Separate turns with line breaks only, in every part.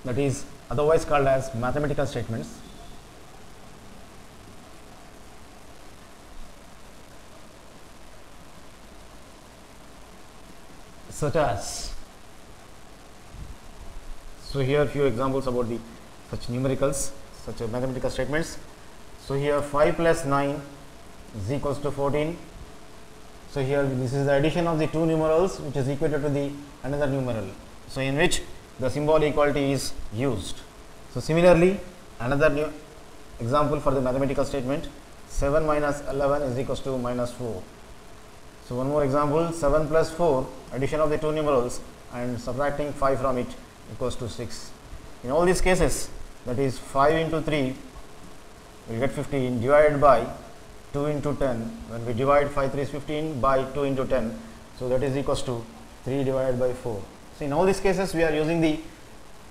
that is otherwise called as mathematical statements. Such as, so here few examples about the such numericals, such mathematical statements. So here 5 plus 9 is equals to 14. So here this is the addition of the two numerals which is equated to the another numeral, so in which the symbol equality is used. So similarly, another new example for the mathematical statement, 7 minus 11 is equals to minus 4. So one more example, 7 plus 4, addition of the two numerals and subtracting 5 from it equals to 6. In all these cases, that is 5 into 3 we will get 15 divided by 2 into 10. When we divide 5 3 is 15 by 2 into 10, so that is equals to 3 divided by 4. So in all these cases we are using the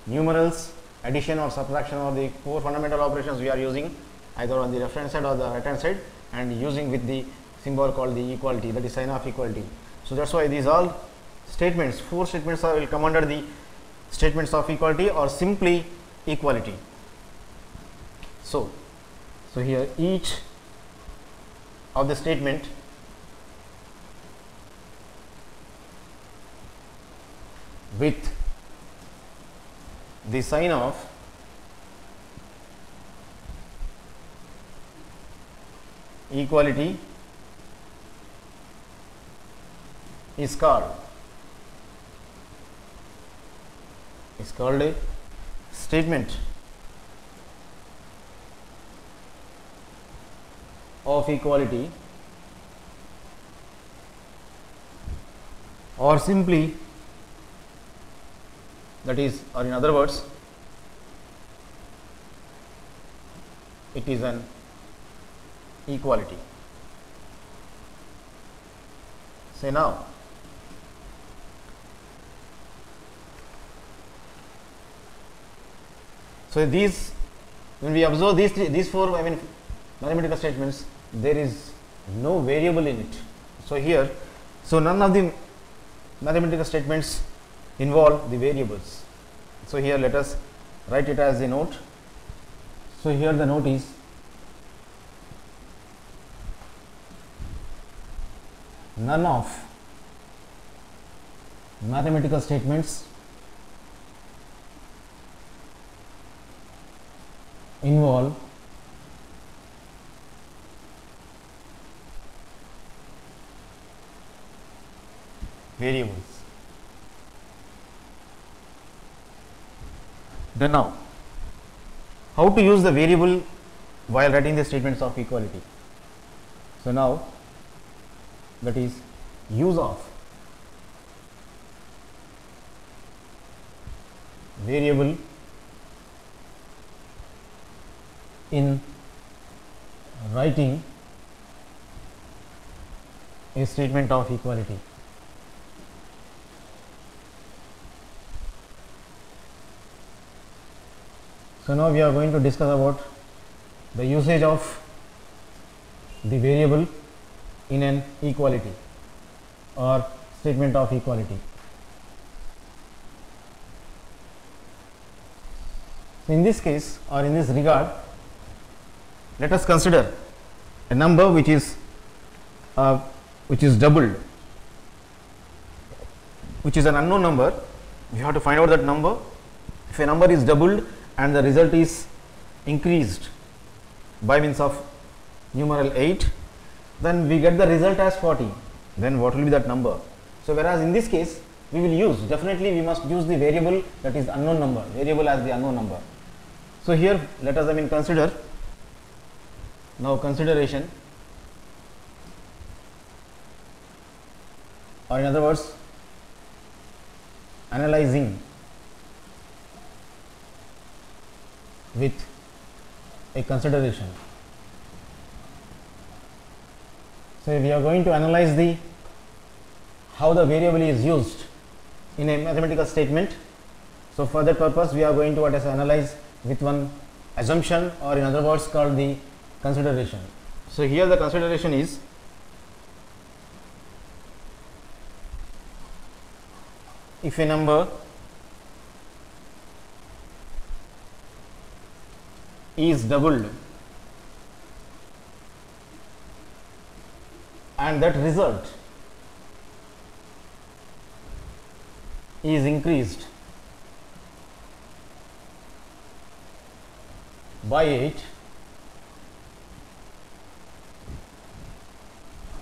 numerals, addition or subtraction, or the four fundamental operations we are using either on the left hand side or the right hand side, and using with the symbol called the equality, that is sign of equality. So that's why these all statements, four statements will come under the statements of equality or simply equality. So here each of the statement with the sign of equality is called a statement of equality, or simply, that is, or in other words, it is an equality. Say now, so these, when we observe these four mathematical statements, there is no variable in it. So here, so none of the mathematical statements involve the variables. So here let us write it as a note. So here the note is none of mathematical statements involve variables. Then now, how to use the variable while writing the statements of equality? So now, that is use of variable in writing a statement of equality. So now we are going to discuss about the usage of the variable in an equality or statement of equality. So in this case, or in this regard, let us consider a number which is doubled, which is an unknown number. We have to find out that number. If a number is doubled and the result is increased by means of numeral 8, then we get the result as 40. Then what will be that number? So whereas in this case we will use, definitely we must use the variable, that is unknown number, variable as the unknown number. So here let us consider, now consideration, or in other words analyzing with a consideration. So we are going to analyze how the variable is used in a mathematical statement. So for that purpose we are going to analyze with one assumption, or in other words called the consideration. So here the consideration is if a number is doubled and that result is increased by 8,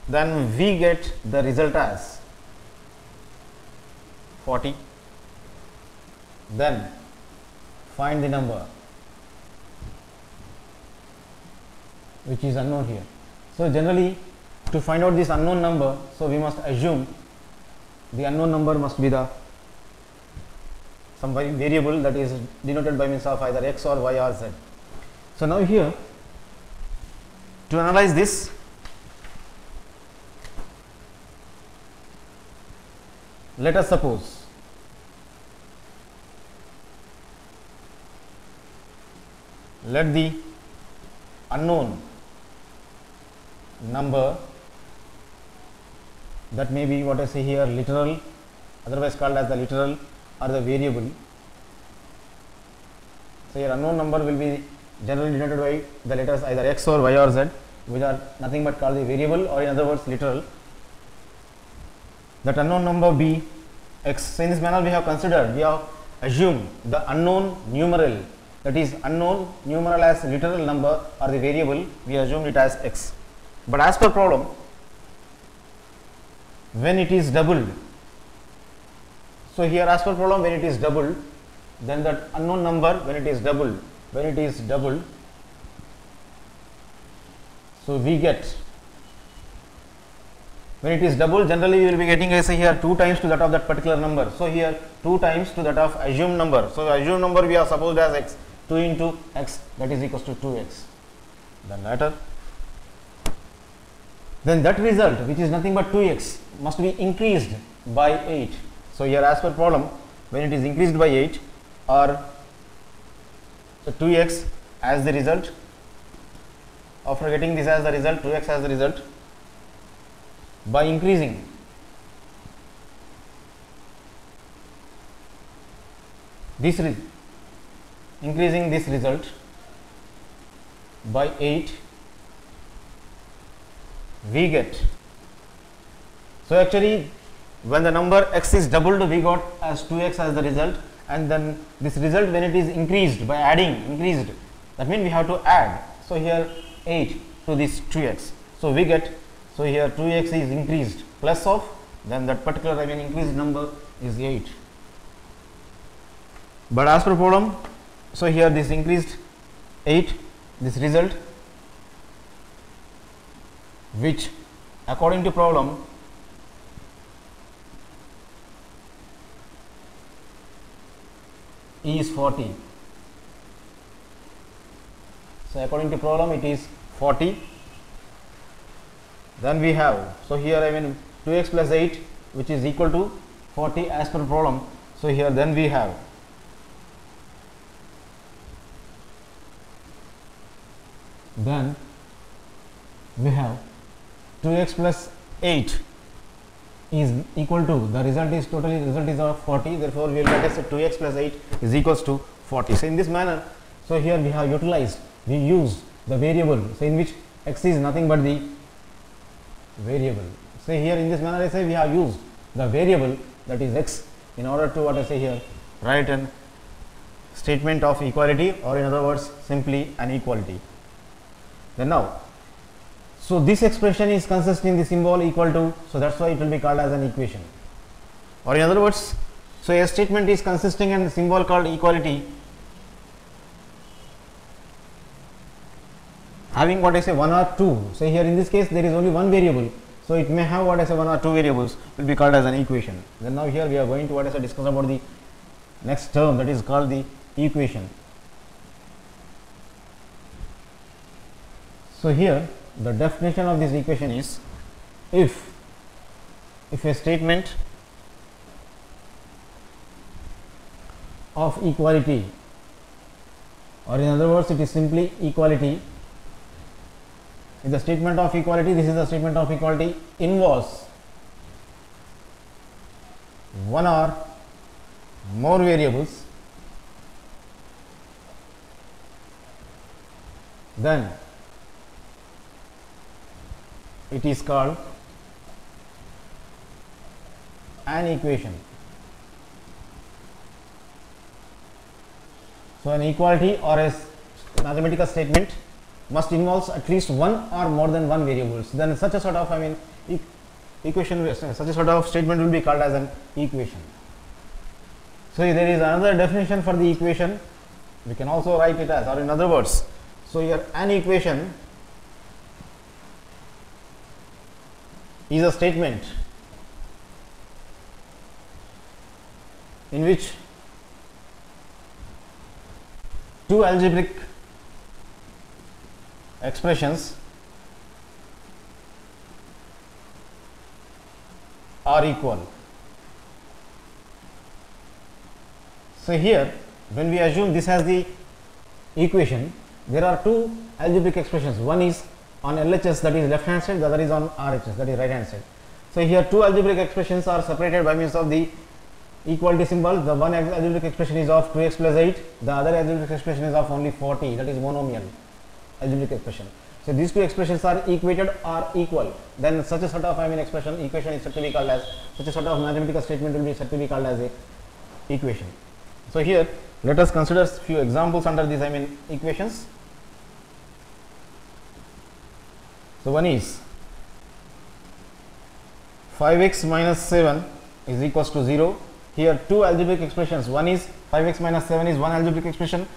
then we get the result as 40. Then find the number which is unknown here. So generally, to find out this unknown number, so we must assume the unknown number must be the some variable that is denoted by means of either x or y or z. So now here, to analyze this, let us suppose let the unknown number, that may be what I say here literal, otherwise called as the literal or the variable. So your unknown number will be generally denoted by the letters either x or y or z, which are nothing but called the variable, or in other words literal. That unknown number be x. So in this manner we have considered, we have assumed the unknown numeral, that is unknown numeral as literal number or the variable, we assumed it as x. But as per problem, when it is doubled, so here as per problem, when it is doubled, then that unknown number, when it is doubled, so we get, when it is doubled, generally we will be getting, I say here 2 times to that of that particular number. So here 2 times to that of assumed number. So assumed number we have supposed as x, 2 into x, that is equals to 2x. Then later, then that result, which is nothing but 2x, must be increased by 8. So here as per problem, when it is increased by 8, or so 2x as the result, after getting this as the result, 2x as the result, by increasing this result by 8, we get, so actually when the number x is doubled, we got as 2x as the result, and then this result when it is increased by adding, increased, that means we have to add. So here 8 to this 2x, so we get, so here 2x is increased plus of, then that particular increased number is 8. But as per problem, so here this increased 8, this result, which according to problem is 40. So according to problem it is 40. Then we have, so here 2x plus 8, which is equal to 40 as per problem. So here then we have, then we have 2x plus 8 is equal to, the result is totally, result is of 40, therefore we will get as 2x plus 8 is equals to 40. So in this manner, so here we have utilized, we use the variable, so in which x is nothing but the variable. So here in this manner I say we have used the variable, that is x, in order to what I say here, write an statement of equality, or in other words simply an equality. Then now, so this expression is consisting the symbol equal to, so that's why it will be called as an equation, or in other words, so a statement is consisting and symbol called equality, having what I say 1 or 2. So here in this case there is only one variable, so it may have what I say 1 or 2 variables, will be called as an equation. Then now here we are going to what I say discuss about the next term, that is called the equation. So here the definition of this equation is, if a statement of equality, or in other words it is simply equality, in the statement of equality, this is the statement of equality, involves one or more variables then it is called an equation. So an equality or a mathematical statement must involve at least one or more than one variables. Then such a sort of equation, such a sort of statement will be called as an equation. So there is another definition for the equation. We can also write it as, or in other words, so here an equation is a statement in which two algebraic expressions are equal. So here when we assume this as the equation, there are two algebraic expressions. One is on LHS, that is left hand side, the other is on RHS, that is right hand side. So here two algebraic expressions are separated by means of the equality symbol. The one algebraic expression is of 2x plus 8, the other algebraic expression is of only 40, that is monomial algebraic expression. So these two expressions are equated or equal, then such a sort of equation is said to be called as, such a sort of mathematical statement will be said to be called as a equation. So here let us consider few examples under these equations. So one is 5x minus 7 is equals to 0. Here two algebraic expressions, one is 5x minus 7 is one algebraic expression,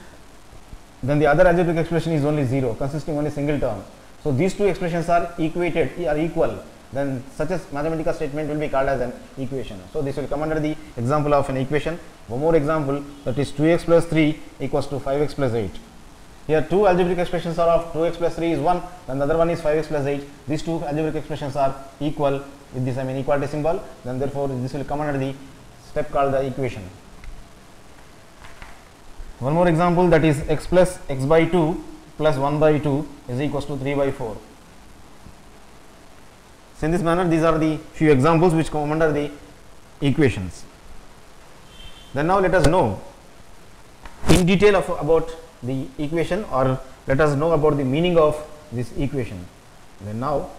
then the other algebraic expression is only 0, consisting only single term. So these two expressions are equated or equal, then such a mathematical statement will be called as an equation. So this will come under the example of an equation. One more example, that is 2x plus 3 equals to 5x plus 8. Here two algebraic expressions are of 2x plus 3 is 1, then the other one is 5x plus 8. These two algebraic expressions are equal with this equality symbol, then therefore this will come under the step called the equation. One more example, that is x plus x by 2 plus 1 by 2 is equals to 3 by 4. So in this manner, these are the few examples which come under the equations. Then now let us know in detail about the equation, or let us know about the meaning of this equation. Then now